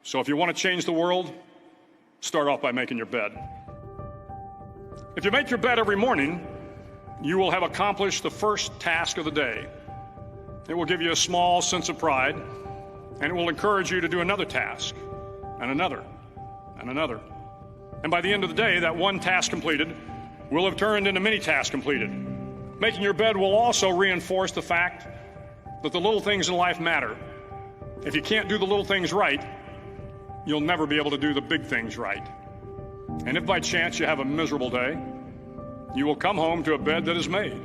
So if you want to change the world, start off by making your bed. If you make your bed every morning, you will have accomplished the first task of the day. It will give you a small sense of pride, and it will encourage you to do another task, and another, and another. And by the end of the day, that one task completed will have turned into many tasks completed. Making your bed will also reinforce the fact that the little things in life matter. If you can't do the little things right, you'll never be able to do the big things right. And if by chance you have a miserable day, you will come home to a bed that is made,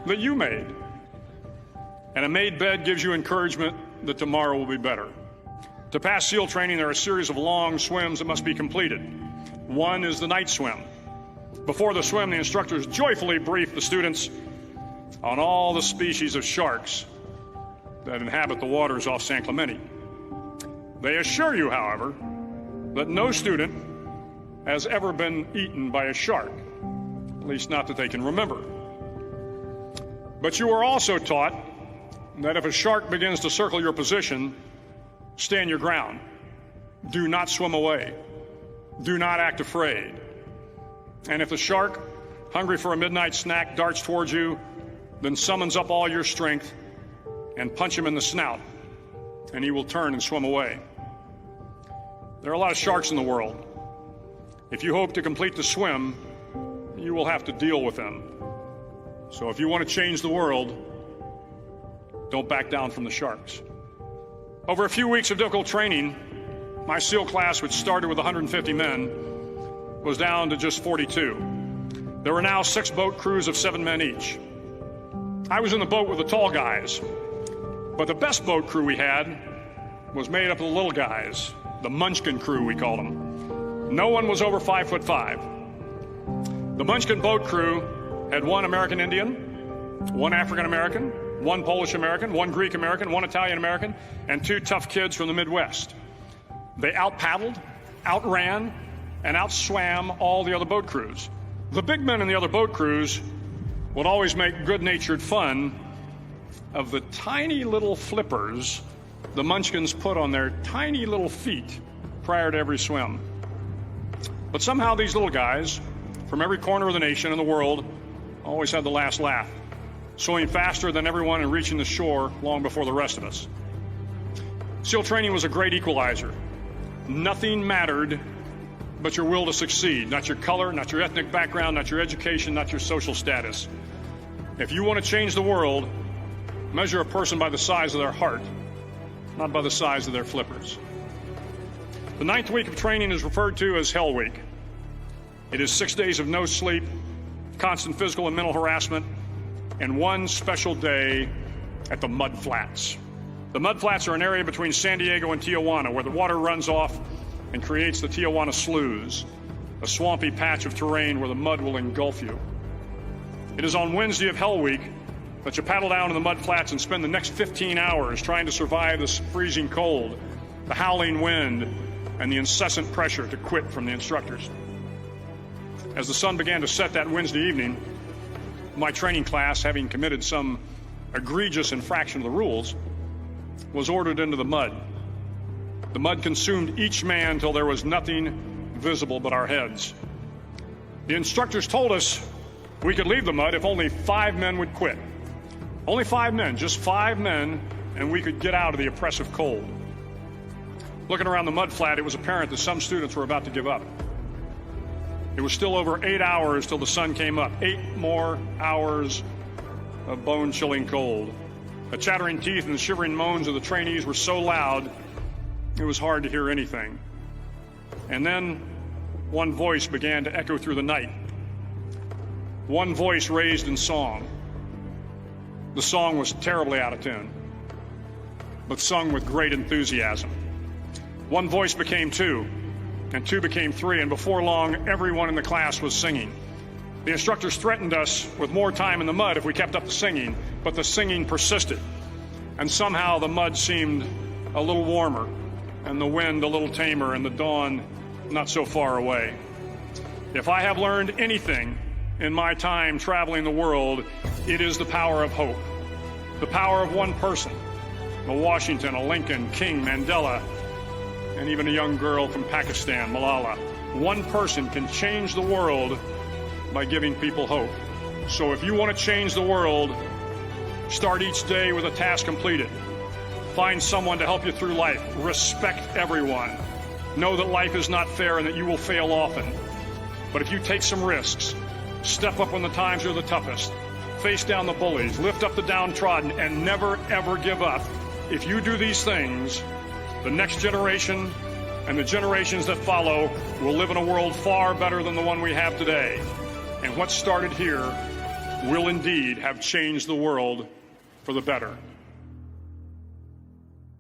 that you made. And a made bed gives you encouragement that tomorrow will be better. To pass SEAL training, there are a series of long swims that must be completed. One is the night swim. Before the swim, the instructors joyfully brief the students on all the species of sharks that inhabit the waters off San Clemente. They assure you, however, that no student has ever been eaten by a shark, at least not that they can remember. But you are also taught that if a shark begins to circle your position, stand your ground. Do not swim away. Do not act afraid. And if the shark, hungry for a midnight snack, darts towards you, then summons up all your strength and punch him in the snout, and he will turn and swim away. There are a lot of sharks in the world. If you hope to complete the swim, you will have to deal with them. So if you want to change the world, don't back down from the sharks. Over a few weeks of difficult training, my SEAL class, which started with 150 men, was down to just 42. There were now 6 boat crews of 7 men each. I was in the boat with the tall guys, but the best boat crew we had was made up of the little guys, the Munchkin crew, we called them. No one was over 5'5". The Munchkin boat crew had 1 American Indian, 1 African American, 1 Polish American, 1 Greek American, 1 Italian American, and 2 tough kids from the Midwest. They out-paddled, outran, and outswam all the other boat crews. The big men in the other boat crews would always make good-natured fun of the tiny little flippers the Munchkins put on their tiny little feet prior to every swim. But somehow these little guys from every corner of the nation and the world always had the last laugh, swimming faster than everyone and reaching the shore long before the rest of us. SEAL training was a great equalizer. Nothing mattered but your will to succeed, not your color, not your ethnic background, not your education, not your social status. If you want to change the world, measure a person by the size of their heart, not by the size of their flippers. The 9th week of training is referred to as Hell Week. It is 6 days of no sleep, constant physical and mental harassment, and 1 special day at the Mud Flats. The Mud Flats are an area between San Diego and Tijuana where the water runs off and creates the Tijuana Sloughs, a swampy patch of terrain where the mud will engulf you. It is on Wednesday of Hell Week that you paddle down to the Mud Flats and spend the next 15 hours trying to survive the freezing cold, the howling wind, and the incessant pressure to quit from the instructors. As the sun began to set that Wednesday evening, my training class, having committed some egregious infraction of the rules, was ordered into the mud. The mud consumed each man till there was nothing visible but our heads. The instructors told us we could leave the mud if only 5 men would quit. Only 5 men, just 5 men, and we could get out of the oppressive cold. Looking around the mud flat, it was apparent that some students were about to give up. It was still over 8 hours till the sun came up. 8 more hours of bone-chilling cold. The chattering teeth and the shivering moans of the trainees were so loud, it was hard to hear anything. And then one voice began to echo through the night. One voice raised in song. The song was terribly out of tune, but sung with great enthusiasm. One voice became 2, and 2 became 3, and before long, everyone in the class was singing. The instructors threatened us with more time in the mud if we kept up the singing, but the singing persisted. And somehow the mud seemed a little warmer, and the wind a little tamer, and the dawn not so far away. If I have learned anything in my time traveling the world, it is the power of hope. The power of one person, a Washington, a Lincoln, King, Mandela, and even a young girl from Pakistan, Malala. One person can change the world by giving people hope. So if you want to change the world, start each day with a task completed. Find someone to help you through life. Respect everyone. Know that life is not fair and that you will fail often. But if you take some risks, step up when the times are the toughest, face down the bullies, lift up the downtrodden, and never, ever give up. If you do these things, the next generation and the generations that follow will live in a world far better than the one we have today. And what started here will indeed have changed the world for the better.